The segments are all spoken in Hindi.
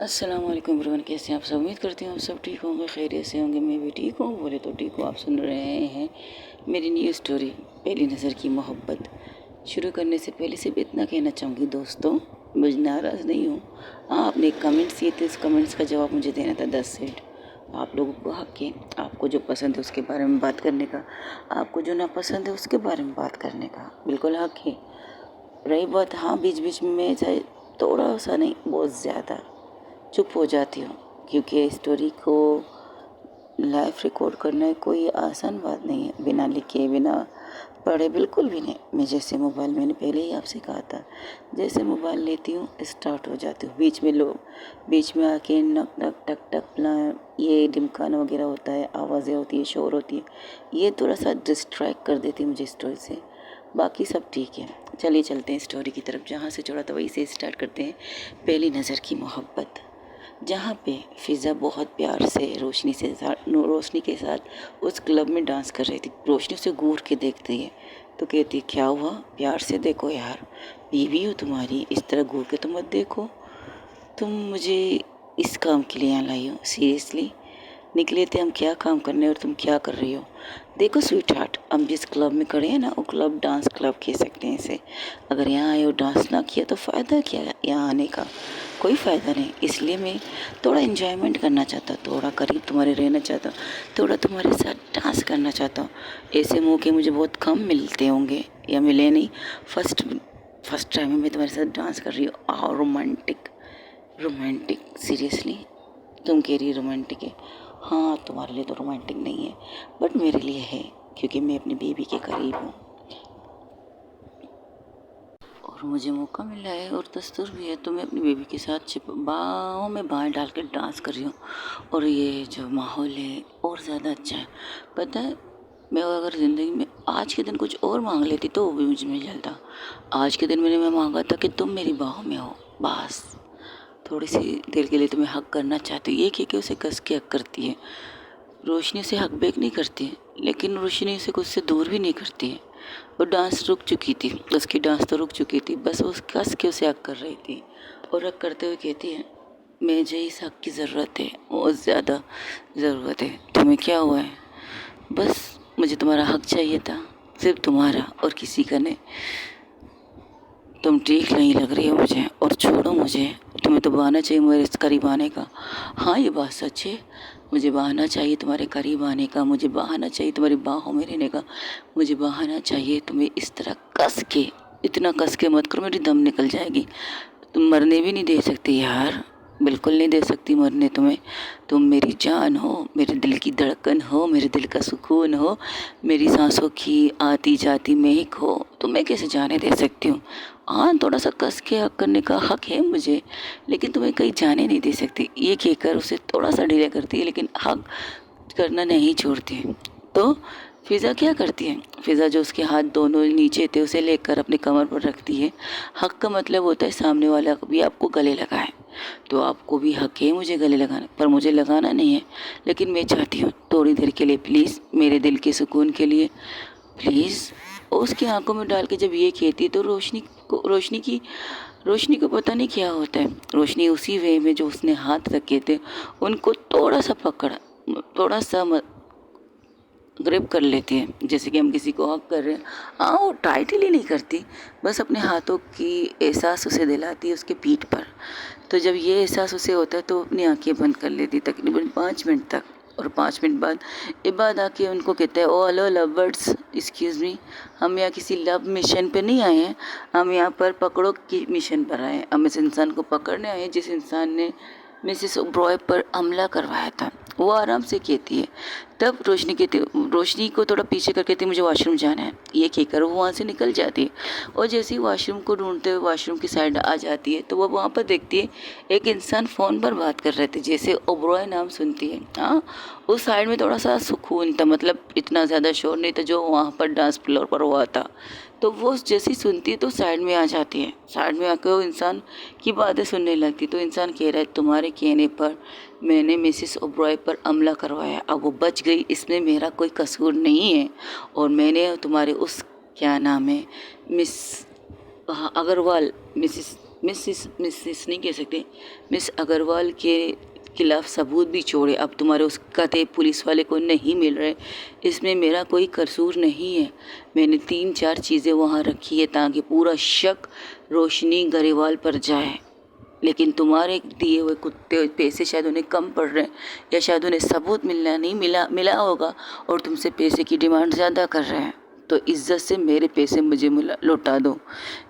अस्सलाम वालेकुम एवरीवन, कैसे हैं आप सब। उम्मीद करती हूँ आप सब ठीक होंगे, खैरियत से होंगे। मैं भी ठीक हूँ, बोले तो ठीक हूँ। आप सुन रहे हैं मेरी न्यू स्टोरी पहली नज़र की मोहब्बत। शुरू करने से पहले सिर्फ इतना कहना चाहूँगी दोस्तों, मुझे नाराज़ नहीं हूँ। हाँ, आपने एक कमेंट्स किए थे, उस कमेंट्स का जवाब मुझे देना था 10 सेंट। आप लोगों को हक है, आपको जो पसंद है उसके बारे में बात करने का, आपको जो नापसंद है उसके बारे में बात करने का बिल्कुल हक है। रही बात, हाँ, बीच बीच में मैं चाहे थोड़ा सा नहीं, बहुत ज़्यादा चुप हो जाती हूँ, क्योंकि स्टोरी को लाइव रिकॉर्ड करना कोई आसान बात नहीं है, बिना लिखे बिना पढ़े बिल्कुल भी नहीं। मैं जैसे मोबाइल, मैंने पहले ही आपसे कहा था, जैसे मोबाइल लेती हूँ स्टार्ट हो जाती हूँ, बीच में लोग बीच में आके नक नक टक टक ये ढिमकाना वगैरह होता है, आवाज़ें होती है, शोर होती है, ये थोड़ा सा डिस्ट्रैक्ट कर देती है मुझे स्टोरी से। बाकी सब ठीक है, चलिए चलते हैं स्टोरी की तरफ। जहाँ से छोड़ा था वहीं से स्टार्ट करते हैं। पहली नज़र की मोहब्बत। जहाँ पे फ़िज़ा बहुत प्यार से रोशनी के साथ उस क्लब में डांस कर रही थी। रोशनी उसे घूर के देखती है तो कहती है, क्या हुआ, प्यार से देखो यार, बीवी हो तुम्हारी, इस तरह घूर के तो मत देखो। तुम मुझे इस काम के लिए यहाँ लाई हो, सीरियसली। निकले थे हम क्या काम करने और तुम क्या कर रही हो। देखो स्वीट हार्ट, हम जिस क्लब में खड़े हैं ना, वो क्लब डांस क्लब कह सकते हैं इसे। अगर यहाँ आए और डांस ना किया तो फ़ायदा क्या है यहाँ आने का, कोई फ़ायदा नहीं। इसलिए मैं थोड़ा इन्जॉयमेंट करना चाहता, थोड़ा करीब तुम्हारे रहना चाहता, थोड़ा तुम्हारे साथ डांस करना चाहता हूँ। ऐसे मौके मुझे बहुत कम मिलते होंगे, या मिले नहीं। फर्स्ट टाइम मैं तुम्हारे साथ डांस कर रही हूँ। और रोमांटिक रोमांटिक, सीरियसली तुम कह रही रोमांटिक है। हाँ, तुम्हारे लिए तो रोमांटिक नहीं है, बट मेरे लिए है, क्योंकि मैं अपनी बेबी के करीब हूँ और मुझे मौका मिला है और दस्तूर भी है, तो मैं अपनी बेबी के साथ बाहों में बाहें डाल कर डांस कर रही हूँ। और ये जो माहौल है और ज़्यादा अच्छा है। पता है, मैं अगर ज़िंदगी में आज के दिन कुछ और मांग लेती तो वो भी मुझे मिल जाता। आज के दिन मैं मांगा था कि तुम मेरी बाहों में हो, बस थोड़ी सी देर के लिए तुम्हें हक करना चाहती हूँ। ये कह के उसे कस के हक करती है। रोशनी उसे हक बैक नहीं करती है, लेकिन रोशनी उसे खुद से दूर भी नहीं करती है। वो डांस रुक चुकी थी, उसकी डांस तो रुक चुकी थी, बस वो कस के उसे हक कर रही थी। और हक करते हुए कहती है, मुझे इस हक की ज़रूरत है, बहुत ज़्यादा ज़रूरत है। तुम्हें क्या हुआ है, बस मुझे तुम्हारा हक चाहिए था, सिर्फ तुम्हारा और किसी का नहीं। तुम ठीक नहीं लग रही हो मुझे, और छोड़ो मुझे। तुम्हें तो बहाना चाहिए मेरे इस करीब आने का। हाँ, ये बात सच है, मुझे बहाना चाहिए तुम्हारे करीब आने का, मुझे बहाना चाहिए तुम्हारी बाहों में रहने का, मुझे बहाना चाहिए तुम्हें इस तरह कस के। इतना कस के मत करो, मेरी दम निकल जाएगी। तुम मरने भी नहीं दे सकती यार, बिल्कुल नहीं दे सकती मरने तुम्हें। तुम मेरी जान हो, मेरे दिल की धड़कन हो, मेरे दिल का सुकून हो, मेरी सांसों की आती जाती महक हो, तो मैं कैसे जाने दे सकती हूँ। हाँ, थोड़ा सा कस के हक करने का हक है मुझे, लेकिन तुम्हें कहीं जाने नहीं दे सकती। ये कहकर उसे थोड़ा सा डिले करती है, लेकिन हक करना नहीं छोड़ती। तो फ़िज़ा क्या करती है, फ़िज़ा जो उसके हाथ दोनों नीचे थे उसे लेकर अपने कमर पर रखती है। हक का मतलब होता है सामने वाला भी आपको गले लगाए, तो आपको भी हक है मुझे गले लगाना, पर मुझे लगाना नहीं है। लेकिन मैं चाहती हूँ थोड़ी देर के लिए, प्लीज़, मेरे दिल के सुकून के लिए, प्लीज़। उसकी आंखों में डाल के जब ये कहती तो रोशनी को पता नहीं क्या होता है। रोशनी उसी वे में जो उसने हाथ रखे थे उनको थोड़ा सा पकड़, थोड़ा सा ग्रिप कर लेती है, जैसे कि हम किसी को हक कर रहे हैं। हाँ, वो टाइटली नहीं करती, बस अपने हाथों की एहसास उसे दिलाती है उसके पीठ पर। तो जब ये एहसास उसे होता है तो अपनी आंखें बंद कर लेती तकरीबन 5 मिनट तक। और 5 मिनट बाद इबाद आके उनको कहता है, oh hello love birds, excuse me, हम यहाँ किसी लव मिशन पे नहीं आए हैं, हम यहाँ पर पकड़ो की मिशन पर आए हैं। हम इस इंसान को पकड़ने आए हैं जिस इंसान ने मिसेस ओब्रॉय पर हमला करवाया था। वो आराम से कहती है। तब रोशनी को थोड़ा पीछे कर कहती है, मुझे वॉशरूम जाना है। ये कहकर वो वहाँ से निकल जाती है, और जैसे ही वॉशरूम को ढूंढते हुए वॉशरूम की साइड आ जाती है तो वो वहाँ पर देखती है एक इंसान फ़ोन पर बात कर रहे थे। जैसे ओब्रॉय नाम सुनती है, हाँ, उस साइड में थोड़ा सा सुकून था, मतलब इतना ज़्यादा शोर नहीं था जो वहाँ पर डांस फ्लोर पर हुआ था। तो वो जैसी सुनती है तो साइड में आ जाती है। साइड में आकर वो इंसान की बातें सुनने लगती। तो इंसान कह रहा है, तुम्हारे कहने पर मैंने मिसेस ओब्रॉय पर हमला करवाया, अब वो बच गई, इसमें मेरा कोई कसूर नहीं है। और मैंने तुम्हारे उस, क्या नाम है, मिस अग्रवाल, मिसेस मिस नहीं कह सकते, मिस अग्रवाल के खिलाफ सबूत भी छोड़े, अब तुम्हारे उस कथे पुलिस वाले को नहीं मिल रहे, इसमें मेरा कोई कसूर नहीं है। मैंने 3-4 चीज़ें वहाँ रखी है ताकि पूरा शक रोशनी गरेवाल पर जाए, लेकिन तुम्हारे दिए हुए कुत्ते पैसे शायद उन्हें कम पड़ रहे हैं, या शायद उन्हें सबूत नहीं मिला होगा और तुमसे पैसे की डिमांड ज़्यादा कर रहे हैं। तो इज्जत से मेरे पैसे मुझे लौटा दो।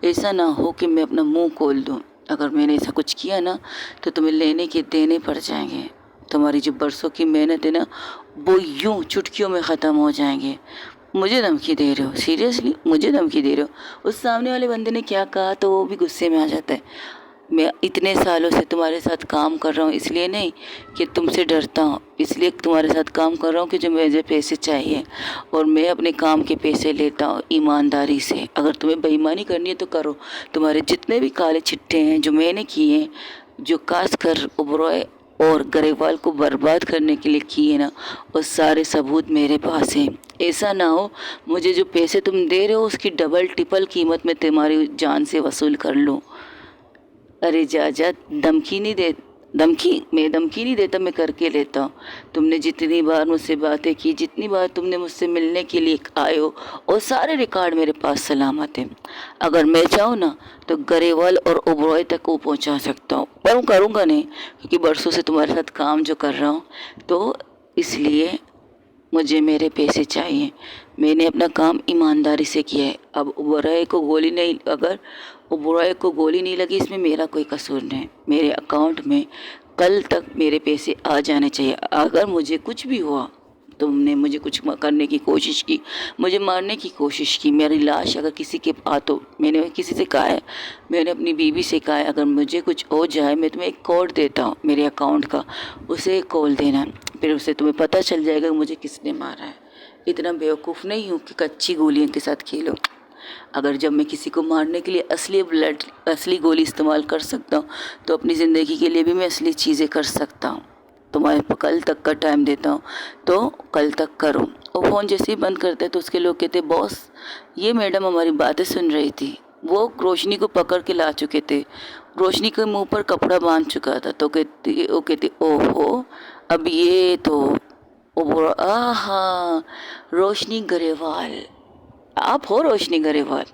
ऐसा ना हो कि मैं अपना मुंह खोल दूं। अगर मैंने ऐसा कुछ किया ना तो तुम्हें लेने के देने पड़ जाएंगे। तुम्हारी जो बरसों की मेहनत है ना वो यूं चुटकियों में ख़त्म हो जाएंगे। मुझे धमकी दे रहे हो? सीरियसली मुझे धमकी दे रहे हो? उस सामने वाले बंदे ने क्या कहा तो वो भी गुस्से में आ जाता है। मैं इतने सालों से तुम्हारे साथ काम कर रहा हूँ, इसलिए नहीं कि तुमसे डरता हूँ, इसलिए तुम्हारे साथ काम कर रहा हूँ कि जो मुझे पैसे चाहिए और मैं अपने काम के पैसे लेता हूँ ईमानदारी से। अगर तुम्हें बेईमानी करनी है तो करो। तुम्हारे जितने भी काले चिट्ठे हैं जो मैंने किए हैं, जो खासकर ओबरॉय और गरेवाल को बर्बाद करने के लिए किए ना, वो सारे सबूत मेरे पास हैं। ऐसा ना हो मुझे जो पैसे तुम दे रहे हो उसकी डबल ट्रिपल कीमत में तुम्हारी जान से वसूल कर लूँ। अरे जा धमकी नहीं दे। मैं धमकी नहीं देता, मैं करके लेता हूँ। तुमने जितनी बार मुझसे बातें की, जितनी बार तुमने मुझसे मिलने के लिए आए हो, और सारे रिकॉर्ड मेरे पास सलामत हैं। अगर मैं चाहूँ ना तो गरेवाल और ओबरॉय तक को पहुँचा सकता हूँ, पर मैं करूँगा नहीं, क्योंकि बरसों से तुम्हारे साथ काम जो कर रहा हूँ, तो इसलिए मुझे मेरे पैसे चाहिए। मैंने अपना काम ईमानदारी से किया है। अब अगर बुराई को गोली नहीं लगी, इसमें मेरा कोई कसूर नहीं। मेरे अकाउंट में कल तक मेरे पैसे आ जाने चाहिए। अगर मुझे कुछ भी हुआ, तुमने मुझे कुछ करने की कोशिश की, मुझे मारने की कोशिश की, मेरी लाश अगर किसी के हाथों, मैंने किसी से कहा है, मैंने अपनी बीवी से कहा है, अगर मुझे कुछ हो जाए मैं तुम्हें एक कोड देता हूँ मेरे अकाउंट का, उसे कॉल देना, फिर उससे तुम्हें पता चल जाएगा कि मुझे किसने मारा है। इतना बेवकूफ़ नहीं हूँ कि कच्ची गोलियों के साथ खेलो। अगर जब मैं किसी को मारने के लिए असली गोली इस्तेमाल कर सकता हूँ, तो अपनी ज़िंदगी के लिए भी मैं असली चीज़ें कर सकता हूँ। तुम्हारे कल तक का टाइम देता हूँ, तो कल तक करो। और फ़ोन जैसे ही बंद करते तो उसके लोग कहते, बॉस ये मैडम हमारी बातें सुन रही थी। वो रोशनी को पकड़ के ला चुके थे, रोशनी के मुंह पर कपड़ा बांध चुका था। तो कहते ओहो, अब ये तो आहा, रोशनी गरेवाल, आप हो रोशनी गरेवाल।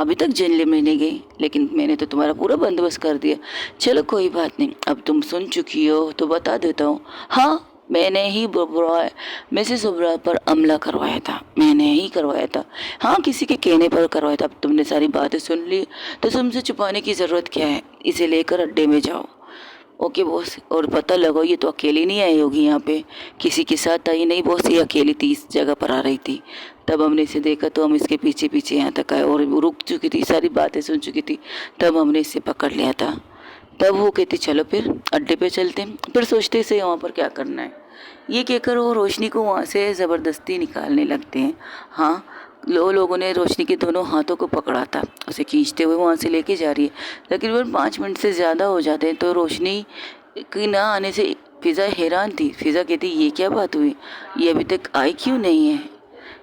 अभी तक जेल में नहीं गई, लेकिन मैंने तो तुम्हारा पूरा बंदोबस्त कर दिया। चलो कोई बात नहीं, अब तुम सुन चुकी हो तो बता देता हूँ। हाँ, मैंने ही मिसेस ओबरॉय पर हमला करवाया था, मैंने ही करवाया था। हाँ, किसी के कहने पर करवाया था। अब तुमने सारी बातें सुन ली तो तुमसे छुपाने की ज़रूरत क्या है। इसे लेकर अड्डे में जाओ। Okay boss. और पता लगाओ ये तो अकेली नहीं आई होगी, यहाँ पे किसी के साथ आई नहीं बॉस, ये अकेली थी, इस जगह पर आ रही थी। तब हमने इसे देखा तो हम इसके पीछे पीछे यहाँ तक आए, और वो रुक चुकी थी, सारी बातें सुन चुकी थी, तब हमने इसे पकड़ लिया था। तब वो कहती चलो फिर अड्डे पे चलते हैं। फिर सोचते इसे वहाँ पर क्या करना है, ये कहकर वो रोशनी को वहाँ से ज़बरदस्ती निकालने लगते हैं। हाँ, लोगों ने रोशनी के दोनों हाथों को पकड़ा था, उसे खींचते हुए वहाँ से लेके जा रही है। तकरीबन 5 मिनट से ज़्यादा हो जाते हैं। तो रोशनी के ना आने से फ़िज़ा हैरान थी। फ़िज़ा कहती ये क्या बात हुई, ये अभी तक आई क्यों नहीं है।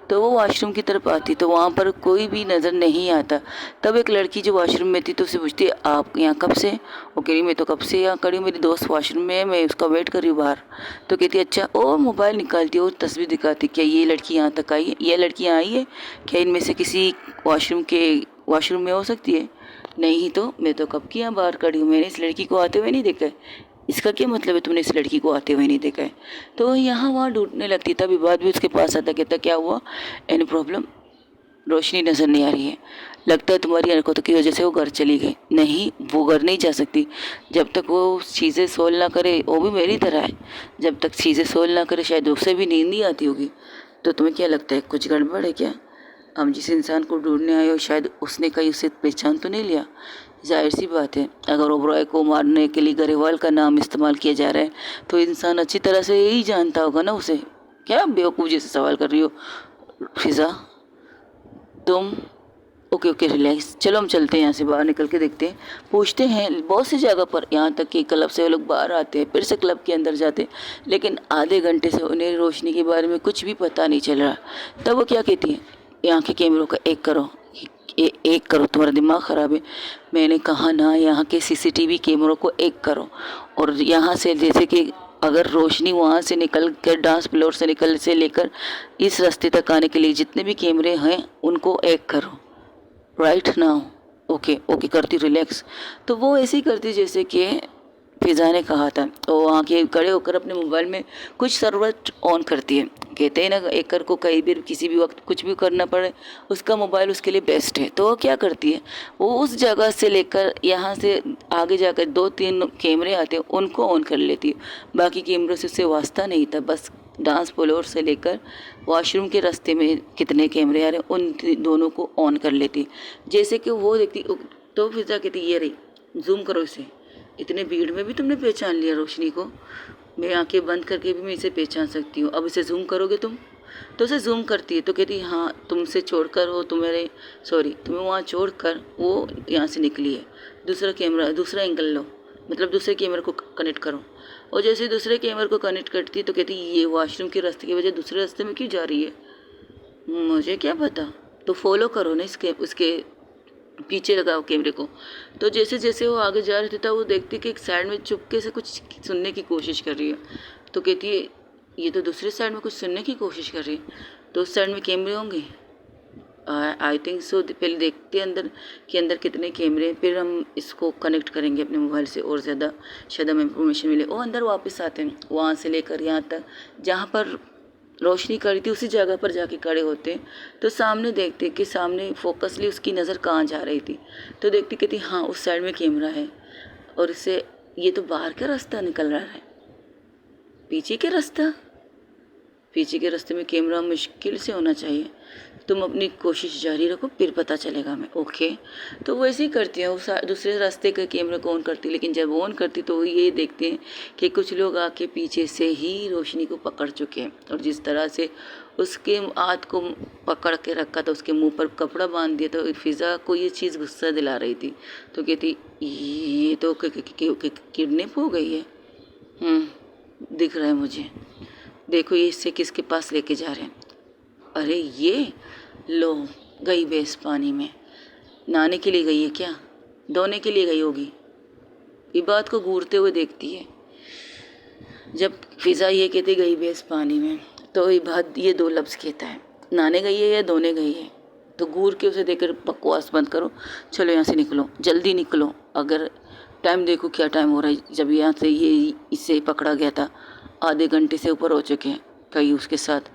तो वो वॉशरूम की तरफ आती तो वहाँ पर कोई भी नज़र नहीं आता। तब एक लड़की जो वॉशरूम में थी तो उसे पूछती आप यहाँ कब से। वो कह रही मैं तो कब से यहाँ खड़ी हूँ, मेरी दोस्त वॉशरूम में है, मैं उसका वेट कर रही हूँ बाहर। तो कहती अच्छा। और मोबाइल निकालती और तस्वीर दिखाती, क्या ये लड़की यहाँ तक आई है, ये लड़की यहाँ आई है क्या, इनमें से किसी वॉशरूम में हो सकती है। नहीं तो मैं तो कब की यहाँ बाहर खड़ी हूँ, मैंने इस लड़की को आते हुए नहीं देखा है। इसका क्या मतलब है तुमने इस लड़की को आते हुए नहीं देखा है। तो यहाँ वहाँ ढूंढने लगती। तभी बाद भी उसके पास आता, कहता क्या हुआ, एनी प्रॉब्लम। रोशनी नज़र नहीं आ रही है, लगता है तुम्हारी हरकतों की वजह से वो घर चली गई। नहीं, वो घर नहीं जा सकती जब तक वो चीज़ें सोल्व ना करे। वो भी मेरी तरह है, जब तक चीज़ें सोल्व ना करे शायद उसे भी नींद नहीं आती होगी। तो तुम्हें क्या लगता है कुछ गड़बड़ है क्या। हम जिस इंसान को ढूंढने आए हो शायद उसने कहीं उसे पहचान तो नहीं लिया। जाहिर सी बात है, अगर ओबरॉय को मारने के लिए गरेवाल का नाम इस्तेमाल किया जा रहा है तो इंसान अच्छी तरह से यही जानता होगा ना उसे। क्या बेवकूफ़ जैसे सवाल कर रही हो फिज़ा तुम। ओके रिलैक्स, चलो हम चलते हैं यहाँ से, बाहर निकल के देखते हैं, पूछते हैं बहुत सी जगह पर। यहाँ तक कि क्लब से वो लोग बाहर आते हैं, फिर से क्लब के अंदर जाते हैं, लेकिन आधे घंटे से उन्हें रोशनी के बारे में कुछ भी पता नहीं चल रहा। तब वो क्या कहती है, यहाँ के कैमरों का एक करो, एक करो, तुम्हारा दिमाग ख़राब है। मैंने कहा ना यहाँ के सीसीटीवी कैमरों को एक करो, और यहाँ से जैसे कि अगर रोशनी वहाँ से निकल कर डांस फ्लोर से निकल से लेकर इस रास्ते तक आने के लिए जितने भी कैमरे हैं उनको एक करो राइट नाउ। ओके ओके करती, रिलैक्स। तो वो ऐसे ही करती जैसे कि फिज़ा ने कहा था। तो वहाँ के खड़े होकर अपने मोबाइल में कुछ सर्वर ऑन करती है। कहते हैं ना, एकड़ को कहीं भी किसी भी वक्त कुछ भी करना पड़े उसका मोबाइल उसके लिए बेस्ट है। तो वो क्या करती है, वो उस जगह से लेकर यहाँ से आगे जाकर 2-3 कैमरे आते हैं उनको ऑन कर लेती है। बाकी कैमरों से उससे वास्ता नहीं था, बस डांस फ्लोर से लेकर वॉशरूम के रास्ते में कितने कैमरे आ रहे हैं उन दोनों को ऑन कर लेती। जैसे कि वो देखती तो फिज़ा कहती ये रही, जूम करो इसे। इतने भीड़ में भी तुमने पहचान लिया रोशनी को? मैं आंखें बंद करके भी मैं इसे पहचान सकती हूँ, अब इसे जूम करोगे तुम? तो उसे जूम करती है तो कहती हाँ, तुमसे छोड़कर वो तुम्हें वहाँ छोड़कर वो यहाँ से निकली है। दूसरा कैमरा, दूसरा एंगल लो, मतलब दूसरे कैमरे को कनेक्ट करो। और जैसे दूसरे कैमरे को कनेक्ट करती है तो कहती ये वॉशरूम के रास्ते की वजह दूसरे रास्ते में क्यों जा रही है? मुझे क्या पता, तो फॉलो करो ना उसके पीछे लगाओ कैमरे को। तो जैसे जैसे वो आगे जा रहे थे वो देखती कि एक साइड में चुपके से कुछ सुनने की कोशिश कर रही है। तो कहती है ये तो दूसरे साइड में कुछ सुनने की कोशिश कर रही है, तो उस साइड में कैमरे होंगे। I think so. पहले देखते हैं अंदर कि अंदर कितने कैमरे हैं, फिर हम इसको कनेक्ट करेंगे अपने मोबाइल से और ज़्यादा शायद हमें इंफॉर्मेशन मिले। वो अंदर वापस आते हैं, वहाँ से लेकर यहाँ तक जहाँ पर रोशनी करी थी उसी जगह पर जाके खड़े होते हैं। तो सामने देखते कि सामने फोकसली उसकी नज़र कहाँ जा रही थी। तो देखती कहती हाँ उस साइड में कैमरा है, और इससे ये तो बाहर का रास्ता निकल रहा है, पीछे के रास्ते में कैमरा मुश्किल से होना चाहिए। तुम अपनी कोशिश जारी रखो, फिर पता चलेगा हमें। ओके। तो वो ऐसे ही करती है, वो दूसरे रास्ते के कैमरे को ऑन करती, लेकिन जब ऑन करती तो वो ये देखते हैं कि कुछ लोग आके पीछे से ही रोशनी को पकड़ चुके हैं, और जिस तरह से उसके हाथ को पकड़ के रखा था, उसके मुंह पर कपड़ा बांध दिया। तो फिज़ा को ये चीज़ गुस्सा दिला रही थी। तो कहती ये तो किडनैप हो गई है। दिख रहा है मुझे, देखो ये इससे किसके पास लेके जा रहे हैं। अरे ये लो गई भैंस पानी में, नहाने के लिए गई है क्या? धोने के लिए गई होगी। ये बात को घूरते हुए देखती है। जब फिज़ा ये कहती गई भैंस पानी में, तो ये बात ये 2 लफ्ज़ कहता है, नहाने गई है या धोने गई है। तो घूर के उसे देखकर बकवास बंद करो, चलो यहाँ से निकलो, जल्दी निकलो। अगर टाइम देखो क्या टाइम हो रहा है, जब यहाँ से ये इससे पकड़ा गया था आधे घंटे से ऊपर हो चुके हैं। कहीं उसके साथ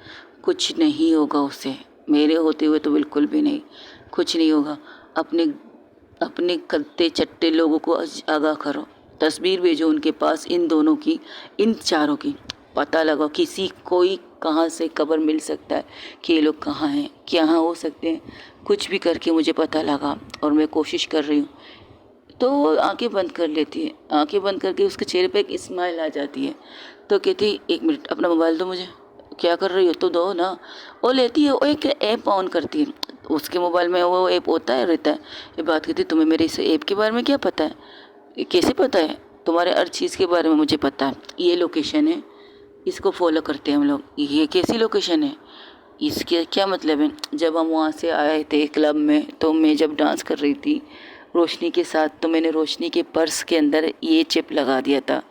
कुछ नहीं होगा, उससे मेरे होते हुए तो बिल्कुल भी नहीं, कुछ नहीं होगा। अपने कत्ते चट्टे लोगों को आगाह करो, तस्वीर भेजो उनके पास, इन दोनों की, इन चारों की। पता लगाओ कोई कहाँ से खबर मिल सकता है कि ये लोग कहाँ हैं, कहाँ हो सकते हैं, कुछ भी करके मुझे पता लगा, और मैं कोशिश कर रही हूँ। तो वो आंखें बंद कर लेती है, आंखें बंद करके उसके चेहरे पे एक स्माइल आ जाती है। तो कहती 1 मिनट अपना मोबाइल दो मुझे। क्या कर रही हो? तो दो ना। वो लेती है, वो एक ऐप ऑन करती है, उसके मोबाइल में वो ऐप होता है रहता है। ये बात कहती तुम्हें मेरे इस ऐप के बारे में क्या पता है? ये कैसे पता है? तुम्हारे हर चीज़ के बारे में मुझे पता है। ये लोकेशन है, इसको फॉलो करते हैं हम लोग। ये कैसी लोकेशन है? इसके क्या मतलब है? जब हम वहाँ से आए थे क्लब में, तो मैं जब डांस कर रही थी रोशनी के साथ, तो मैंने रोशनी के पर्स के अंदर ये चिप लगा दिया था,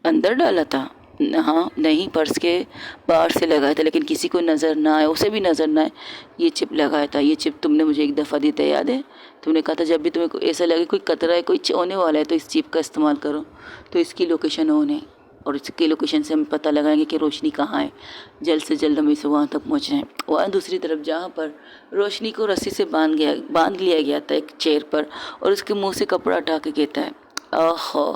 अंदर डाला था। हाँ नहीं, पर्स के बाहर से लगाया था, लेकिन किसी को नज़र ना आए, उसे भी नज़र ना आए, ये चिप लगाया था। ये चिप तुमने मुझे एक दफ़ा दी था, याद है? तुमने कहा था जब भी तुम्हें ऐसा लगे कोई खतरा है, कोई होने वाला है, तो इस चिप का इस्तेमाल करो। तो इसकी लोकेशन ऑन है, और इसकी लोकेशन से हम पता लगाएंगे कि रोशनी कहाँ है। जल्द से जल्द हमें इसे वहाँ तक पहुँचना है। वहाँ दूसरी तरफ जहाँ पर रोशनी को रस्सी से बांध लिया गया था एक चेयर पर, और उसके मुँह से कपड़ा हटा के कहता है आहो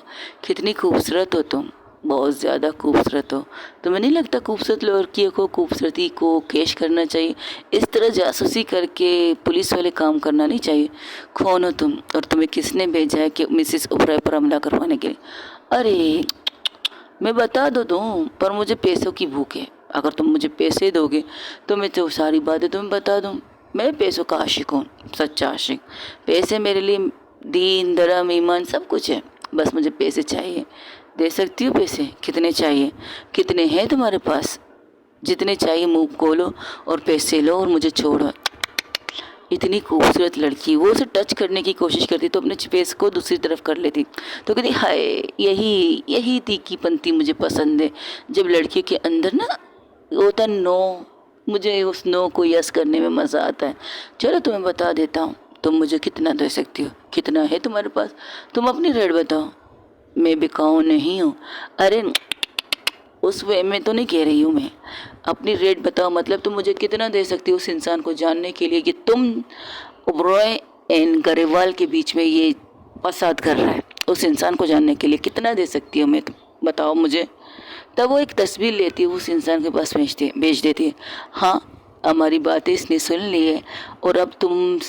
कितनी खूबसूरत हो तुम, बहुत ज़्यादा खूबसूरत हो। तुम्हें नहीं लगता खूबसूरत लड़कियों को खूबसूरती को कैश करना चाहिए? इस तरह जासूसी करके पुलिस वाले काम करना नहीं चाहिए। कौन हो तुम, और तुम्हें किसने भेजा है कि मिसिस ओबराय पर हमला करवाने के लिए? अरे मैं बता दूँ, पर मुझे पैसों की भूख है। अगर तुम मुझे पैसे दोगे तो मैं तो सारी बातें तुम्हें बता दूँ। मैं पैसों का आशिक हूँ, सच्चा आशिक। पैसे मेरे लिए दीन धर्म ईमान सब कुछ है, बस मुझे पैसे चाहिए। दे सकती हो पैसे? कितने चाहिए? कितने हैं तुम्हारे पास? जितने चाहिए मुंह खोलो और पैसे लो और मुझे छोड़ो। इतनी खूबसूरत लड़की, वो उसे टच करने की कोशिश करती तो अपने फेस को दूसरी तरफ कर लेती। तो कहती हाय, यही यही तीखी पंथी मुझे पसंद है, जब लड़की के अंदर ना होता नो, मुझे उस नो को यस करने में मज़ा आता है। चलो तुम्हें बता देता हूँ, तुम मुझे कितना दे सकती हो, कितना है तुम्हारे पास, तुम अपनी रेट बताओ। मैं बिकाऊ नहीं हूँ। अरे उस वे में तो नहीं कह रही हूँ मैं, अपनी रेट बताओ, मतलब तुम मुझे कितना दे सकती हो उस इंसान को जानने के लिए कि तुम ओबरॉय एंड गरेवाल के बीच में ये फसाद कर रहा है, उस इंसान को जानने के लिए कितना दे सकती हो मैं, बताओ मुझे। तब वो एक तस्वीर लेती है, उस इंसान के पास भेज देती है। हाँ, हमारी बातें इसने सुन ली है और अब तुम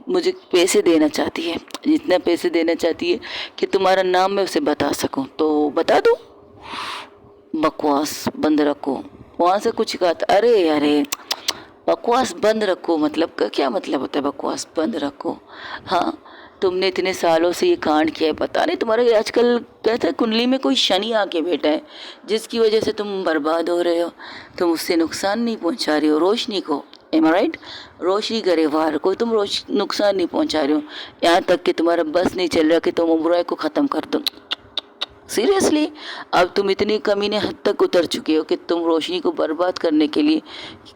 मुझे पैसे देना चाहती है, जितना पैसे देना चाहती है कि तुम्हारा नाम मैं उसे बता सकूं, तो बता दूं। बकवास बंद रखो। वहाँ से कुछ कहा था, अरे अरे बकवास बंद रखो मतलब का क्या मतलब होता है, बकवास बंद रखो। हाँ, तुमने इतने सालों से ये कांड किया है, पता नहीं तुम्हारे आजकल कहते हैं कुंडली में कोई शनि आके बैठा है, जिसकी वजह से तुम बर्बाद हो रहे हो। तुम उससे नुकसान नहीं पहुंचा रहे हो, रोशनी को, एम राइट, रोशनी गरेवाल को तुम नुकसान नहीं पहुंचा रहे हो। यहाँ तक कि तुम्हारा बस नहीं चल रहा कि तुम बुराई को ख़त्म कर दो। सीरियसली, अब तुम इतनी कमीने हद तक उतर चुके हो कि तुम रोशनी को बर्बाद करने के लिए,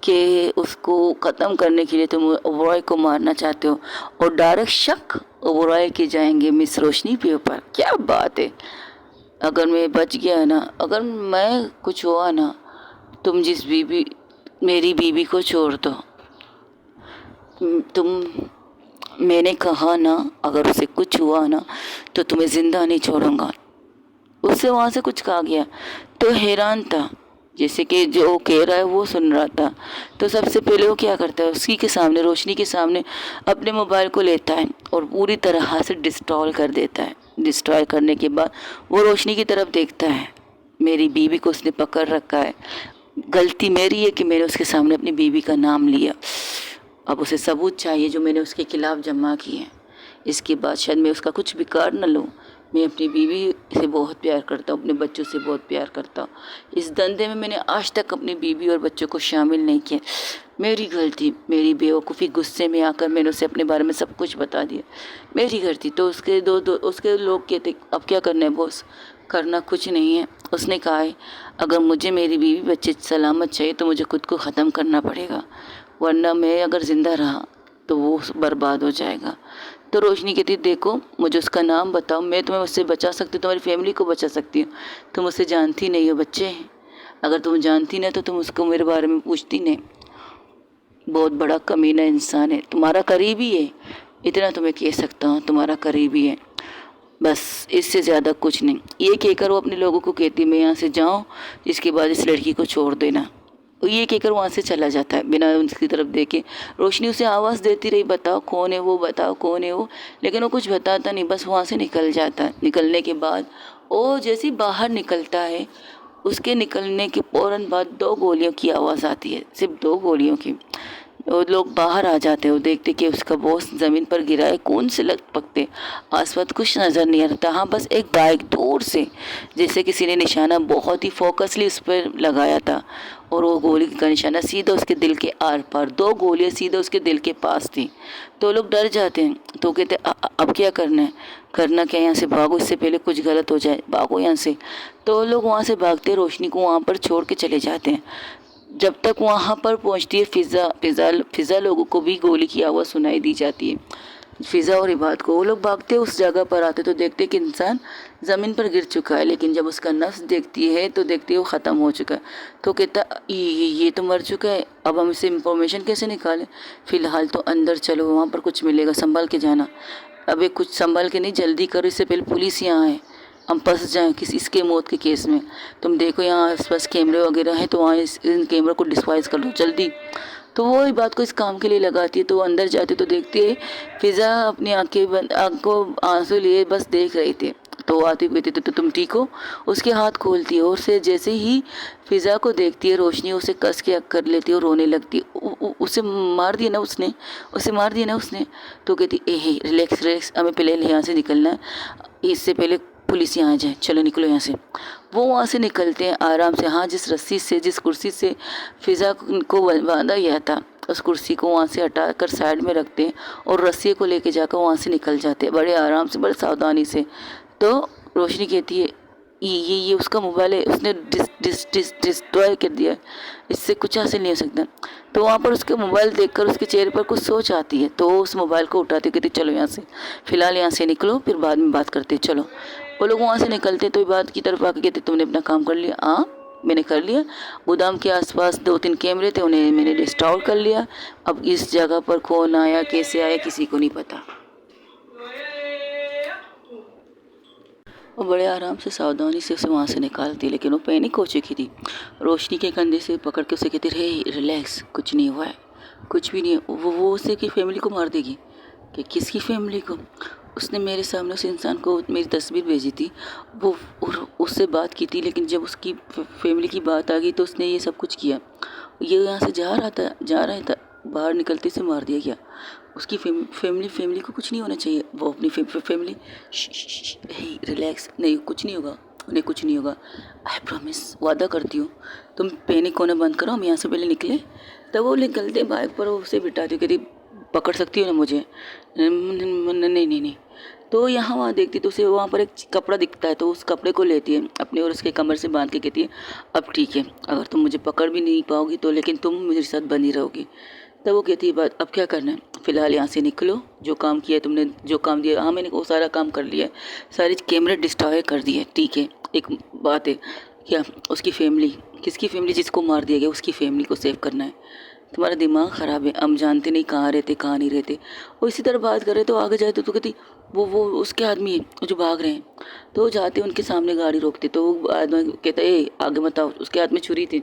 कि उसको ख़त्म करने के लिए तुम ओबरॉय को मारना चाहते हो, और डायरेक्ट शक ओबरॉय के जाएंगे मिस रोशनी के ऊपर। क्या बात है। अगर मैं बच गया ना, अगर मैं कुछ हुआ ना, तुम मेरी बीबी को छोड़ दो। तुम, मैंने कहा ना, अगर उसे कुछ हुआ ना तो तुम्हें ज़िंदा नहीं छोड़ूंगा। उससे वहाँ से कुछ कहा गया तो हैरान था, जैसे कि जो कह रहा है वो सुन रहा था। तो सबसे पहले वो क्या करता है, उसकी के सामने, रोशनी के सामने अपने मोबाइल को लेता है और पूरी तरह से डिस्ट्रॉय कर देता है। डिस्ट्रॉय करने के बाद वो रोशनी की तरफ देखता है, मेरी बीवी को उसने पकड़ रखा है, गलती मेरी है कि मैंने उसके सामने अपनी बीवी का नाम लिया। अब उसे सबूत चाहिए जो मैंने उसके खिलाफ जमा किए हैं। इसके बाद शायद मैं उसका कुछ बिगाड़ न लूँ। मैं अपनी बीवी से बहुत प्यार करता हूँ, अपने बच्चों से बहुत प्यार करता हूँ। इस धंधे में मैंने आज तक अपनी बीवी और बच्चों को शामिल नहीं किया। मेरी गलती, मेरी बेवकूफ़ी, गुस्से में आकर मैंने उसे अपने बारे में सब कुछ बता दिया, मेरी गलती। तो उसके उसके लोग कहते अब क्या करना है बॉस, करना कुछ नहीं है। उसने कहा है अगर मुझे मेरी बीवी बच्चे सलामत चाहिए तो मुझे खुद को ख़त्म करना पड़ेगा, वरना मैं अगर ज़िंदा रहा तो वो बर्बाद हो जाएगा। तो रोशनी कहती देखो मुझे उसका नाम बताओ, मैं तुम्हें उससे बचा सकती हूँ, तुम्हारी फैमिली को बचा सकती हूँ। तुम उसे जानती नहीं हो बच्चे, अगर तुम जानती नहीं तो तुम उसको मेरे बारे में पूछती नहीं। बहुत बड़ा कमीना इंसान है, तुम्हारा करीबी है, इतना तुम्हें कह सकता हूँ, तुम्हारा करीबी है, बस इससे ज़्यादा कुछ नहीं। ये कहकर वो अपने लोगों को कहती मैं यहाँ से जाऊँ, इसके बाद इस लड़की को छोड़ देना। ये कहकर वहाँ से चला जाता है बिना उसकी तरफ देखे। रोशनी उसे आवाज़ देती रही बताओ कौन है वो, बताओ कौन है वो, लेकिन वो कुछ बताता नहीं, बस वहाँ से निकल जाता है। निकलने के बाद वो जैसे बाहर निकलता है, उसके निकलने के फ़ौरन बाद 2 गोलियों की आवाज़ आती है, सिर्फ 2 गोलियों की। वो लोग बाहर आ जाते हैं, वो देखते कि उसका बॉस ज़मीन पर गिरा है, खून से लथपथते, आसपास कुछ नज़र नहीं आ रहा। हाँ, बस एक बाइक दूर से जैसे किसी ने निशाना बहुत ही फोकसली उस पर लगाया था, और वो गोली का निशाना सीधा उसके दिल के आर पार, 2 गोलियाँ सीधा उसके दिल के पास थी। तो लोग डर जाते हैं, तो कहते अब क्या करना है, करना क्या, यहाँ से भागो, इससे पहले कुछ गलत हो जाए, भागो यहाँ से। तो लोग वहाँ से भागते, रोशनी को वहाँ पर छोड़ के चले जाते हैं। जब तक वहाँ पर पहुँचती है फिज़ा लोगों को भी गोली की आवाज़ सुनाई दी जाती है। फिज़ा और इबाद को, वो लोग भागते उस जगह पर आते तो देखते कि इंसान ज़मीन पर गिर चुका है, लेकिन जब उसका नफ्स देखती है तो देखती है वो ख़त्म हो चुका है। तो कहता ये तो मर चुका है, अब हम इसे इंफॉर्मेशन कैसे निकालें, फ़िलहाल तो अंदर चलो, वहाँ पर कुछ मिलेगा, संभल के जाना। अबे कुछ संभल के नहीं, जल्दी करो, इससे पहले पुलिस यहाँ आए, हम फंस जाएं किसी इसके मौत के केस में। तुम देखो यहाँ आसपास कैमरे वगैरह हैं, तो वहाँ इन कैमरे को डिस्पाइज कर लो जल्दी। तो वो इस बात को इस काम के लिए लगाती है। तो वो अंदर जाते तो देखती है फिज़ा अपनी आंखों आंसू लिए बस देख रही थी। तो आती हुई कहती तो तुम ठीक हो, उसके हाथ खोलती है, और उसे जैसे ही फिज़ा को देखती है रोशनी उसे कस के कर लेती है और रोने लगती है। उसे मार दिया ना उसने, उसे मार दिया ना उसने। तो कहती रिलैक्स रिलैक्स, हमें पहले यहाँ से निकलना है, इससे पहले पुलिस यहाँ आ जाए, चलो निकलो यहाँ से। वो वहाँ से निकलते हैं आराम से। हाँ, जिस रस्सी से, जिस कुर्सी से फिज़ा को बांधा गया था, उस कुर्सी को वहाँ से हटा कर साइड में रखते हैं और रस्सी को लेके जाकर वहाँ से निकल जाते हैं बड़े आराम से, बड़े सावधानी से। तो रोशनी कहती है ये उसका मोबाइल है, उसने डिस्ट्रॉय कर दिया है, इससे कुछ हासिल नहीं हो सकता। तो वहाँ पर उसके मोबाइल देखकर उसके चेहरे पर कुछ सोच आती है, तो उस मोबाइल को उठाती कहती चलो यहाँ से, फ़िलहाल यहाँ से निकलो, फिर बाद में बात करते चलो। वो लोग वहाँ से निकलते तो बात की तरफ आके कहते तुमने अपना काम कर लिया? हाँ मैंने कर लिया। गोदाम के आसपास 2-3 कैमरे थे, उन्हें मैंने डिस्टॉल कर लिया। अब इस जगह पर कौन आया, कैसे आया, किसी को नहीं पता। वो बड़े आराम से सावधानी से उसे वहाँ से निकालती, लेकिन वो पैनिक हो चुकी थी। रोशनी के कंधे से पकड़ के उसे कहती रहे रिलैक्स, कुछ नहीं हुआ है, कुछ भी नहीं है। वो उसे की फैमिली को मार देगी। कि किसकी फैमिली को? उसने मेरे सामने उस इंसान को मेरी तस्वीर भेजी थी, वो उससे बात की थी, लेकिन जब उसकी फैमिली की बात आ गई तो उसने ये सब कुछ किया। ये यहाँ से जा रहा था, बाहर निकलते से मार दिया गया। उसकी फैमिली को कुछ नहीं होना चाहिए। वो अपनी फैमिली रिलैक्स, नहीं कुछ नहीं होगा, उन्हें कुछ नहीं होगा, आई प्रॉमिस, वादा करती हूँ। तुम पैनिक होना बंद करो, हम यहाँ से पहले निकले। तब वो निकलते बाइक पर उसे बिठाती हूँ, कहती पकड़ सकती हो ना मुझे? नहीं। तो यहाँ वहाँ देखती तो उसे वहाँ पर एक कपड़ा दिखता है, तो उस कपड़े को लेती है अपने और उसके कमर से बांध के कहती है अब ठीक है, अगर तुम मुझे पकड़ भी नहीं पाओगी तो, लेकिन तुम मेरे साथ बनी रहोगी। तब वो कहती है बात अब क्या करना है? फ़िलहाल यहाँ से निकलो, जो काम किया तुमने, जो काम दिया, हाँ मैंने वो सारा काम कर लिया है, सारे कैमरे डिस्ट्रॉय कर दिए, ठीक है। एक बात है, क्या उसकी फैमिली, किसकी फैमिली? जिसको मार दिया गया उसकी फैमिली को सेव करना है। तुम्हारा दिमाग ख़राब है, हम जानते नहीं कहाँ रहते कहाँ नहीं रहते। वो इसी तरह बात कर रहे तो आगे जाए तो कहती वो उसके आदमी है वो जो भाग रहे हैं। तो जाते उनके सामने गाड़ी रोकते तो वो आदमी कहता है आगे मत आओ, उसके हाथ में छुरी थी।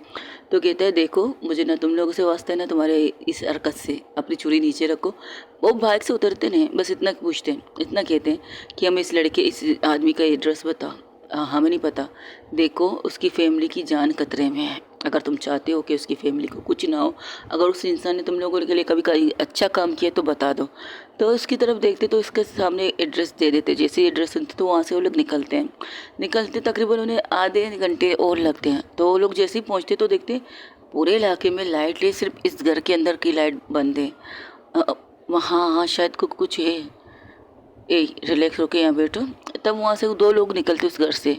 तो कहता है देखो मुझे ना तुम लोगों से वास्ता है ना तुम्हारे इस हरकत से, अपनी छुरी नीचे रखो। वो बाइक से उतरते नहीं, बस इतना पूछते हैं, इतना कहते हैं कि हमें इस लड़के इस आदमी का एड्रेस बताओ। हमें नहीं पता। देखो उसकी फैमिली की जान खतरे में है, अगर तुम चाहते हो कि उसकी फैमिली को कुछ ना हो, अगर उस इंसान ने तुम लोगों के लिए कभी अच्छा काम किया तो बता दो। तो उसकी तरफ देखते तो इसके सामने एड्रेस दे देते, जैसे ही एड्रेस सुनते तो वहाँ से वो लोग निकलते तकरीबन उन्हें आधे घंटे और लगते हैं। तो वो लोग जैसे ही पहुँचते तो देखते पूरे इलाके में लाइट है, सिर्फ इस घर के अंदर की लाइट बंद है। हाँ शायद कुछ है। रिलैक्स होके यहाँ बैठो। तब वहाँ से 2 लोग निकलते उस घर से,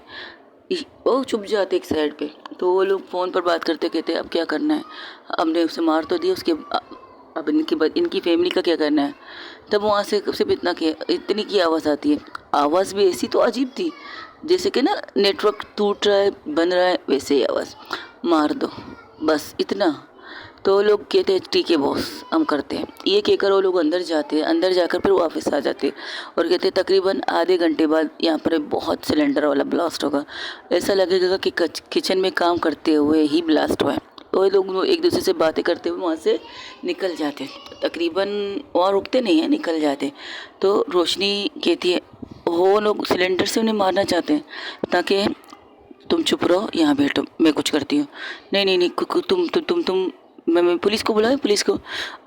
वो छुप जाते एक साइड पे। तो वो लोग फ़ोन पर बात करते, कहते अब क्या करना है, हमने उसे मार तो दिया, उसके अब इनकी फैमिली का क्या करना है। तब वहाँ से सिर्फ इतनी की आवाज़ आती है। आवाज़ भी ऐसी तो अजीब थी जैसे कि ना नेटवर्क टूट रहा है, बन रहा है, वैसे ही आवाज़, मार दो, बस इतना। तो लोग कहते हैं ठीक है बॉस हम करते हैं। ये कहकर वो लोग अंदर जाते हैं, अंदर जाकर फिर वापस आ जाते हैं और कहते हैं तकरीबन आधे घंटे बाद यहाँ पर बहुत सिलेंडर वाला ब्लास्ट होगा। ऐसा लगेगा कि किचन में काम करते हुए ही ब्लास्ट हुआ है। तो ये लोग एक दूसरे से बातें करते हुए वहाँ से निकल जाते हैं, तकरीबन वहाँ रुकते नहीं हैं, निकल जाते। तो रोशनी कहती है वो लोग सिलेंडर से उन्हें मारना चाहते हैं ताकि तुम चुप रहो, यहाँ बैठो, मैं कुछ करती हूँ। नहीं तुम मैं पुलिस को बुलाऊं? पुलिस को?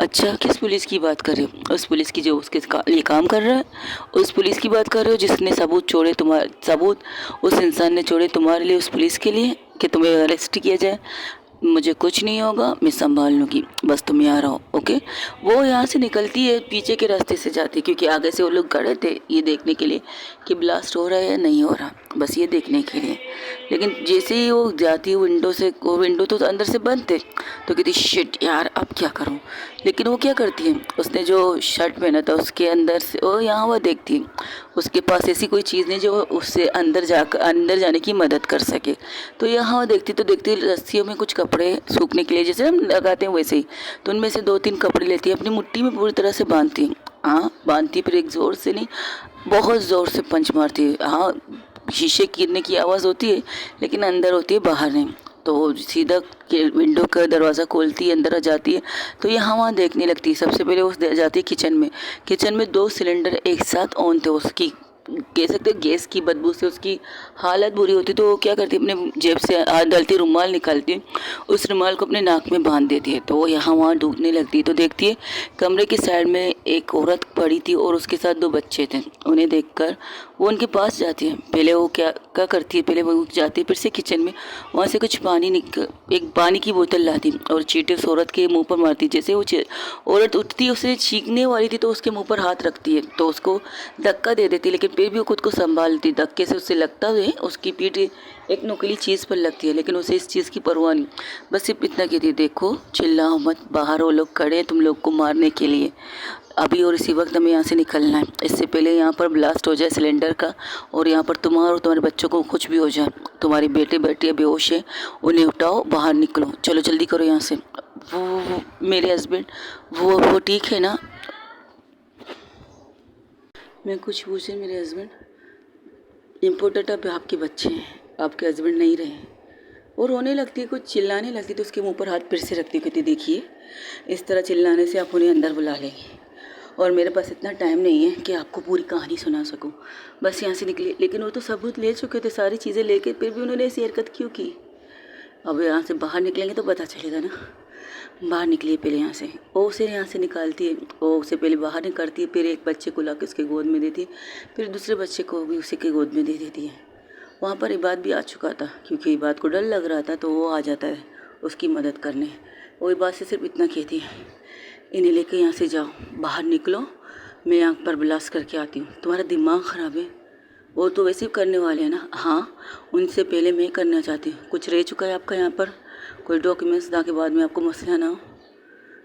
अच्छा किस पुलिस की बात कर रहे हो? उस पुलिस की जो उसके लिए काम कर रहा है, उस पुलिस की बात कर रहे हो जिसने सबूत उस इंसान ने छोड़े तुम्हारे लिए, उस पुलिस के लिए कि तुम्हें अरेस्ट किया जाए? मुझे कुछ नहीं होगा, मैं संभाल लूँगी, बस तुम यहाँ रहो, ओके। वो यहाँ से निकलती है, पीछे के रास्ते से जाती है क्योंकि आगे से वो लोग खड़े थे ये देखने के लिए कि ब्लास्ट हो रहा है या नहीं हो रहा, बस ये देखने के लिए। लेकिन जैसे ही वो जाती है विंडो से, वो विंडो तो अंदर से बंद थे, तो कहती शिट यार अब क्या करूँ। लेकिन वो क्या करती है, उसने जो शर्ट पहना था उसके अंदर से वो यहाँ वह देखती है, उसके पास ऐसी कोई चीज़ नहीं जो उससे अंदर जाने की मदद कर सके। तो यहाँ देखती तो देखती रस्सियों में कुछ कपड़े सूखने के लिए जैसे हम लगाते हैं वैसे ही, तो उनमें से 2-3 कपड़े लेती है, अपनी मुट्ठी में पूरी तरह से बांधती है। हाँ बांधती, फिर एक ज़ोर से नहीं बहुत ज़ोर से पंच मारती है। हाँ शीशे गिरने की आवाज़ होती है लेकिन अंदर होती है, बाहर नहीं। तो सीधा विंडो का दरवाज़ा खोलती है, अंदर आ जाती है। तो यहाँ वहाँ देखने लगती है। सबसे पहले वो जाती है किचन में 2 सिलेंडर एक साथ ऑन थे। उसकी कह सकते गैस की बदबू से उसकी हालत बुरी होती। तो वो क्या करती है, अपने जेब से हाथ डालती, रुमाल निकालती है, उस रुमाल को अपने नाक में बांध देती है। तो वो यहाँ वहाँ ढूंढने लगती है। तो देखती है कमरे की साइड में एक औरत पड़ी थी और उसके साथ 2 बच्चे थे। उन्हें देखकर वो उनके पास जाती है। पहले वो क्या क्या करती है, पहले वो जाती है फिर से किचन में, वहाँ से कुछ एक पानी की बोतल लाती और चींटे उस औरत के मुंह पर मारती। जैसे वो औरत उठती है, उसे छींकने वाली थी तो उसके मुंह पर हाथ रखती है तो उसको धक्का दे देती, लेकिन फिर भी वो खुद को संभालती। धक्के से उससे लगता है उसकी पीठ एक नुकीली चीज़ पर लगती है, लेकिन उसे इस चीज़ की परवाह नहीं। बस सिर्फ इतना कहती है, देखो चिल्लाओ मत, बाहर वो लोग खड़े हैं तुम लोग को मारने के लिए, अभी और इसी वक्त हमें यहाँ से निकलना है, इससे पहले यहाँ पर ब्लास्ट हो जाए सिलेंडर का और यहाँ पर तुम्हारे और तुम्हारे बच्चों को कुछ भी हो जाए। तुम्हारी बेटे बेटियाँ बेहोश है, उन्हें उठाओ, बाहर निकलो, चलो जल्दी करो यहाँ से। वो मेरे हस्बैंड वो ठीक है ना? मैं कुछ पूछे, मेरे हस्बैंड इम्पोर्टेंट, अब आपके बच्चे हैं, आपके हस्बैंड नहीं रहे। वो रोने लगती है, कुछ चिल्लाने लगती तो उसके मुंह पर हाथ फिर से रखती, कहती देखिए इस तरह चिल्लाने से आप उन्हें अंदर बुला लेंगे और मेरे पास इतना टाइम नहीं है कि आपको पूरी कहानी सुना सकूं, बस यहाँ से निकलिए। लेकिन वो तो सबूत ले चुके थे, सारी चीज़ें लेके, फिर भी उन्होंने ऐसी हरकत क्यों की? अब यहाँ से बाहर निकलेंगे तो पता चलेगा ना। बाहर निकलिए पहले यहाँ से। वो उसे यहाँ से निकालती है, वो उसे पहले बाहर निकालती है, फिर एक बच्चे को लाकर उसके गोद में देती है, फिर दूसरे बच्चे को भी उसी के गोद में दे देती है। वहाँ पर इबाद भी आ चुका था, क्योंकि इबाद को डर लग रहा था तो वो आ जाता है उसकी मदद करने। वो इबाद से सिर्फ इतना कहती है, इन्हें लेकर यहाँ से जाओ, बाहर निकलो, मैं आँख पर ब्लास्ट करके आती हूँ। तुम्हारा दिमाग ख़राब है? वो तो वैसे ही करने वाले हैं ना। हाँ, उनसे पहले मैं करना चाहती हूँ। कुछ रह चुका है आपका यहाँ पर, कोई डॉक्यूमेंट्स ताकि बाद में आपको मसला ना हो।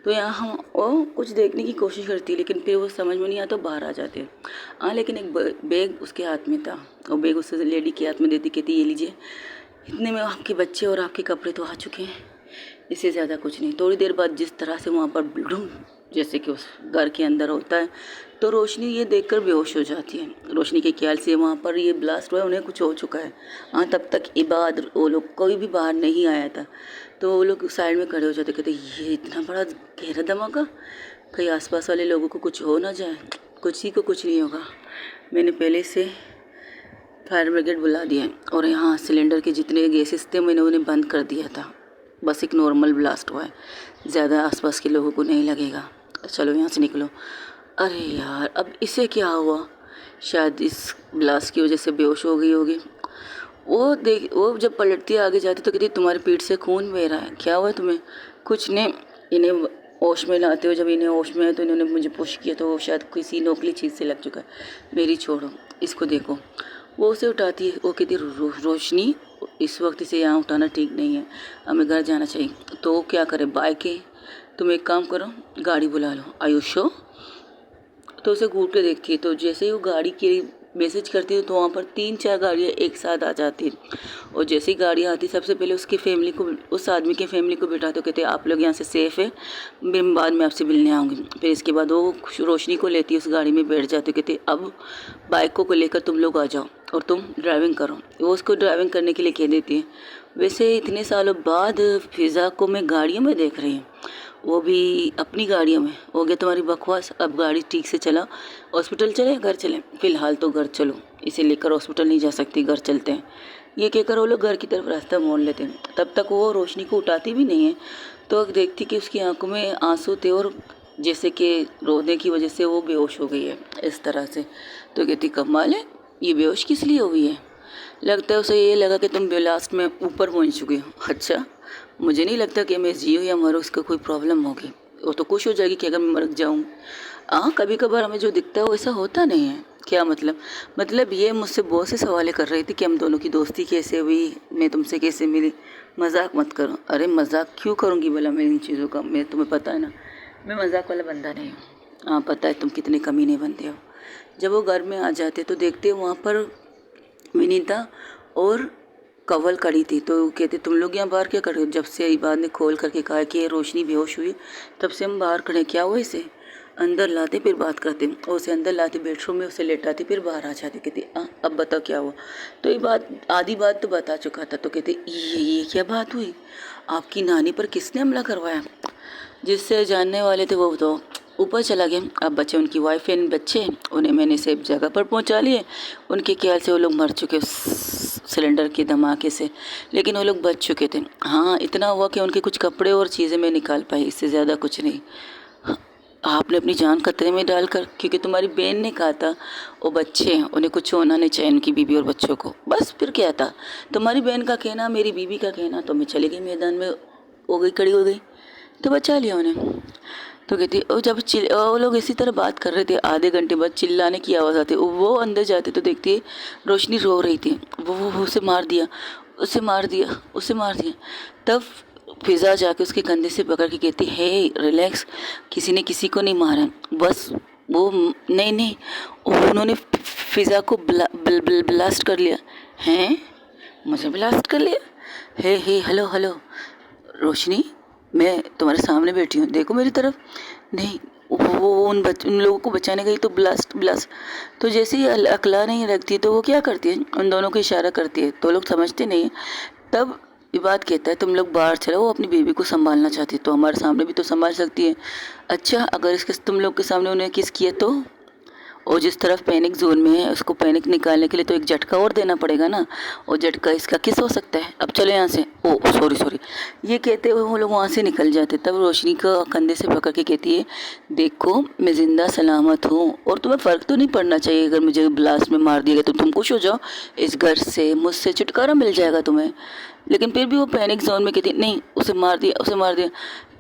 तो यहाँ हम वो कुछ देखने की कोशिश करती है, लेकिन फिर वो समझ में नहीं आता, बाहर आ जाते हैं। हाँ, लेकिन एक बैग उसके हाथ में था, वो बैग उससे लेडी के हाथ में देती, कहती ये लीजिए, इतने में आपके बच्चे और आपके कपड़े तो आ चुके हैं, इससे ज़्यादा कुछ नहीं। थोड़ी देर बाद जिस तरह से वहाँ पर ब्लूम जैसे कि उस घर के अंदर होता है, तो रोशनी ये देखकर बेहोश हो जाती है। रोशनी के ख्याल से वहाँ पर ये ब्लास्ट हुआ है, उन्हें कुछ हो चुका है। हाँ, तब तक इबाद वो लोग कोई भी बाहर नहीं आया था, तो वो लोग साइड में खड़े हो जाते, कहते ये इतना बड़ा गहरा धमाका, कहीं आसपास वाले लोगों को कुछ हो ना जाए। कुछ ही को कुछ नहीं होगा, मैंने पहले से फायर ब्रिगेड बुला दिया और यहाँ सिलेंडर के जितने गैसेस थे मैंने उन्हें बंद कर दिया था। बस एक नॉर्मल ब्लास्ट हुआ है, ज़्यादा आसपास के लोगों को नहीं लगेगा, चलो यहाँ से निकलो। अरे यार, अब इसे क्या हुआ? शायद इस ब्लास्ट की वजह से बेहोश हो गई होगी। वो जब पलटती आगे जाती तो कहती तुम्हारी पीठ से खून बह रहा है, क्या हुआ तुम्हें? कुछ नहीं, इन्हें होश में लाते हो, जब इन्हें होश में है तो इन्होंने मुझे पुश किया तो शायद किसी नोकली चीज़ से लग चुका है, मेरी छोड़ो, इसको देखो। वो उसे उठाती है, वो कहती रोशनी इस वक्त इसे यहाँ उठाना ठीक नहीं है, हमें घर जाना चाहिए। तो क्या करे, बाइक है, तुम एक काम करो, गाड़ी बुला लो, आयुषो। तो उसे घूर के देखती है, तो जैसे ही वो गाड़ी की मैसेज करती है तो वहाँ पर 3-4 गाड़ियाँ एक साथ आ जाती हैं। और जैसे ही गाड़ी आती सबसे पहले उसकी फैमिली को, उस आदमी के फैमिली को बिठाते, कहते हैं आप लोग यहाँ से सेफ़ है, मैं बाद में आपसे मिलने आऊँगी। फिर इसके बाद वो रोशनी को लेती है, उस गाड़ी में बैठ जाते, कहते अब बाइकों को लेकर तुम लोग आ जाओ और तुम ड्राइविंग करो। वो उसको ड्राइविंग करने के लिए कह देती है। वैसे इतने सालों बाद फ़िज़ा को मैं गाड़ियों में देख रही हूँ, वो भी अपनी गाड़ियों में। हो गया तुम्हारी बकवास, अब गाड़ी ठीक से चला, हॉस्पिटल चले घर चले? फ़िलहाल तो घर चलो, इसे लेकर हॉस्पिटल नहीं जा सकती, घर चलते हैं। ये कहकर वो लोग घर की तरफ रास्ता मोड़ लेते हैं। तब तक वो रोशनी को उठाती भी नहीं है, तो देखती कि उसकी आंखों में आंसू थे और जैसे कि रोने की वजह से वो बेहोश हो गई है इस तरह से। तो कहती कमाल है, ये बेहोश किस लिए हुई है? लगता है उसे ये लगा कि तुम लास्ट में ऊपर पहुंच चुकी हो। अच्छा, मुझे नहीं लगता कि मैं जियो या मरूँ उसका कोई प्रॉब्लम होगी, वो तो खुश हो जाएगी कि अगर मैं मर जाऊँ। हाँ, कभी कभार हमें जो दिखता है वो ऐसा होता नहीं है। क्या मतलब ये मुझसे बहुत से सवाल कर रही थी कि हम दोनों की दोस्ती कैसे हुई, मैं तुमसे कैसे मिली। मजाक मत करो। अरे मजाक क्यों करूँगी भला मैं इन चीज़ों का, मैं तुम्हें पता है ना, मैं मजाक वाला बंदा नहीं हूँ। हाँ, पता है तुम कितने कमीने बनते हो। जब वो घर में आ जाते तो देखते वहाँ पर विनीता और कवल खड़ी थी। तो कहते तुम लोग यहाँ बाहर क्या कर रहे हो? जब से इबाद ने खोल करके कहा कि ये रोशनी बेहोश हुई, तब से हम बाहर खड़े। क्या हुआ? इसे अंदर लाते फिर बात करते, और उसे अंदर लाते बेडरूम में, उसे लेटाते फिर बाहर आ जाती। कहती अब बताओ क्या हुआ? तो ये बात, आधी बात तो बता चुका था। तो कहते ये क्या बात हुई? आपकी नानी पर किसने हमला करवाया? जिससे जानने वाले थे वो तो ऊपर चला गया। अब बचे उनकी वाइफ एंड बच्चे, उन्हें मैंने सेफ जगह पर पहुंचा लिए। उनके ख्याल से वो लोग मर चुके सिलेंडर के धमाके से, लेकिन वो लोग बच चुके थे। हाँ, इतना हुआ कि उनके कुछ कपड़े और चीज़ें मैं निकाल पाई, इससे ज़्यादा कुछ नहीं। आपने अपनी जान खतरे में डालकर, क्योंकि तुम्हारी बहन ने कहा था वो बच्चे हैं उन्हें कुछ होना नहीं चाहिए, उनकी बीवी और बच्चों को। बस फिर क्या था, तुम्हारी बहन का कहना मेरी बीवी का कहना, तो मैं चली गई मैदान में, हो गई खड़ी हो गई, तो बचा लिया उन्हें। तो कहती और जब वो लोग इसी तरह बात कर रहे थे, आधे घंटे बाद चिल्लाने की आवाज़ आती, वो अंदर जाते तो देखती है रोशनी रो रही थी। वो उसे मार दिया, उसे मार दिया, उसे मार दिया। तब फिज़ा जाके उसके कंधे से पकड़ के कहती है रिलैक्स, किसी ने किसी को नहीं मारा, बस वो नहीं नहीं उन्होंने फिज़ा को ब्लास्ट कर लिया। हैं, मुझे ब्लास्ट कर लिया? हे हेलो हेलो रोशनी, मैं तुम्हारे सामने बैठी हूँ, देखो मेरी तरफ। नहीं, वो उन लोगों को बचाने गई तो ब्लास्ट ब्लास्ट। तो जैसे ही अकला नहीं रखती तो वो क्या करती है, उन दोनों को इशारा करती है, तो लोग समझते नहीं हैं। तब ये बात कहता है तुम लोग बाहर चलो, वो अपनी बेबी को संभालना चाहती है तो हमारे सामने भी तो संभाल सकती है। अच्छा, अगर इसके तुम लोग के सामने उन्हें किस किया तो, और जिस तरफ पैनिक जोन में है उसको पैनिक निकालने के लिए तो एक झटका और देना पड़ेगा ना, और झटका इसका किस हो सकता है। अब चलो यहाँ से। ओ सॉरी सॉरी, ये कहते हुए वो लोग वहाँ से निकल जाते। तब रोशनी को कंधे से पकड़ के कहती है देखो मैं ज़िंदा सलामत हूँ और तुम्हें फ़र्क तो नहीं पड़ना चाहिए, अगर मुझे ब्लास्ट में मार दिया गया तो तुम खुश हो जाओ, इस घर से मुझसे छुटकारा मिल जाएगा तुम्हें। लेकिन फिर भी वो पैनिक जोन में कहती नहीं, उसे मार दिया, उसे मार दिया।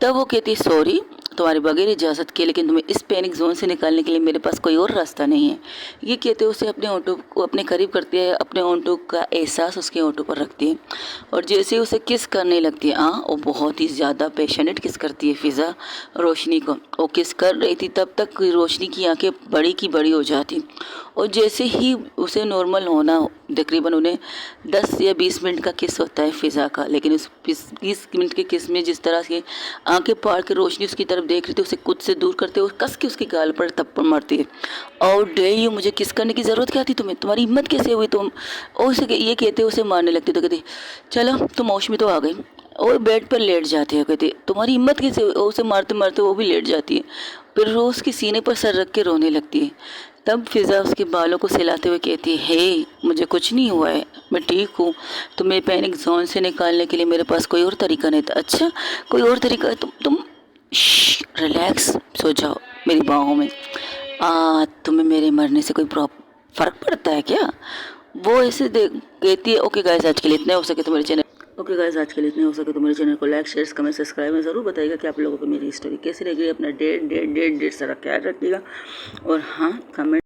तब वो कहती सॉरी तुम्हारे बगैर इजाज़त के, लेकिन तुम्हें इस पैनिक जोन से निकालने के लिए मेरे पास कोई और रास्ता नहीं है। ये कहते उसे अपने ऑटो को अपने करीब करती है, अपने ऑटो का एहसास उसके ऑटो पर रखती है और जैसे उसे किस करने लगती है। वो बहुत ही ज़्यादा पैशनेट किस करती है फिज़ा रोशनी को। वो किस कर रही थी तब तक रोशनी की आंखें बड़ी की बड़ी हो जाती, और जैसे ही उसे नॉर्मल होना, तकरीबन उन्हें 10 या 20 मिनट का किस होता है फिज़ा का, लेकिन उस 20 मिनट के किस में जिस तरह से आंखें फाड़ के रोशनी उसकी तरफ देख रही थी, उसे खुद से दूर करते हुए कस के उसकी गाल पर थप्पड़ मारती है। और डे यू, मुझे किस करने की ज़रूरत क्या थी तुम्हें, तुम्हारी हिम्मत कैसे हुई तुम। और उसे ये कहते उसे मारने लगती, तो कहती चलो तुम होश में तो आ गई, और बेड पर लेट जाती है। कहती तुम्हारी हिम्मत कैसे हुई, और उसे मारते मारते वो भी लेट जाती है। फिर रोज़ के सीने पर सर रख के रोने लगती है। तब फिज़ा उसके बालों को सहलाते हुए कहती है हे मुझे कुछ नहीं हुआ है, मैं ठीक हूँ, तुम्हें पैनिक जोन से निकालने के लिए मेरे पास कोई और तरीका नहीं था। अच्छा, कोई और तरीका है? तुम रिलैक्स, सो जाओ मेरी बाहों में। तुम्हें मेरे मरने से कोई फ़र्क पड़ता है क्या? वो ऐसे कहती है ओके गाइस, आज के लिए इतना हो सके तो मेरे चैनल को लाइक शेयर कमेंट सब्सक्राइब में ज़रूर बताइएगा कि आप लोगों को मेरी स्टोरी कैसी लगी। अपना डेट सारा ख्याल रखिएगा, और हाँ कमेंट